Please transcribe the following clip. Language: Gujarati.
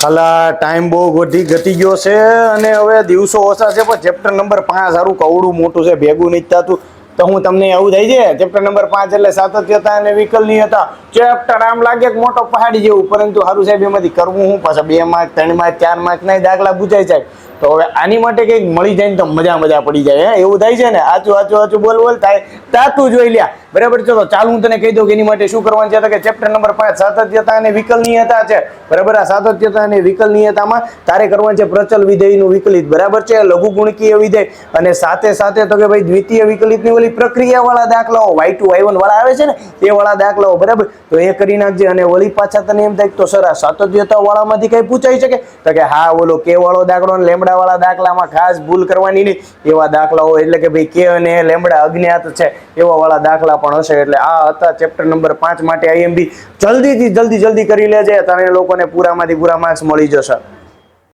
હાલા ટાઈમ બહુ ઘટી ગયો છે અને હવે દિવસો ઓછા છે પણ ચેપ્ટર નંબર 5 સારું કવડું મોટું છે ભેગું નથી થતું. તો હું તમને એવું થાય છે ચેપ્ટર નંબર 5 એટલે સાતત્યતા અને વિકલનીયતા ચેપ્ટર આમ લાગે કે મોટો પહાડી જેવું, પરંતુ સારું સાહેબ એમાંથી કરવું હું પાછા 2 માર્ક 3 માર્ક 4 માર્ક ના દાખલા પૂછાય જાય. તો હવે આની માટે કંઈક મળી જાય ને તો મજા પડી જાય. એવું થાય છે ને, આચું બોલ થાય તાતું જોઈ લ્યા. બરાબર, ચલો ચાલુ હું તને કહી દઉં કે એની માટે શું કરવાનું છે. કે ચેપ્ટર નંબર 5 સાતત્યતા અને વિકલનીયતા છે. બરાબર, આ સાતત્યતા અને વિકલનીયતામાં તારે કરવાનું છે પ્રચલ વિધેયનું વિકલિત. બરાબર છે, લઘુગુણકીય વિધેય અને સાથે સાથે તો કે ભાઈ દ્વિતીય વિકલિતની ઓલી પ્રક્રિયા વાળા દાખલાઓ y2 y1 વાળા આવે છે ને એ વાળા દાખલાઓ. બરાબર, તો એ કરી નાખજે. અને વળી પાછા તને એમ થાય તો સર આ સાતત્યતા વાળામાંથી કઈ પૂછાઈ શકે? તો કે હા, ઓલો કે વાળો દાખલો અને લેમડા વાળા દાખલામાં ખાસ ભૂલ કરવાની નહીં. એવા દાખલાઓ એટલે કે ભાઈ કે અને લેમડા અજ્ઞાત છે એવા વાળા દાખલા પણ હશે. એટલે આ હતા ચેપ્ટર નંબર 5 માટે IMP. જલ્દી કરી લેજે, તને લોકોને પૂરામાંથી પૂરા માર્ક્સ મળી જશે.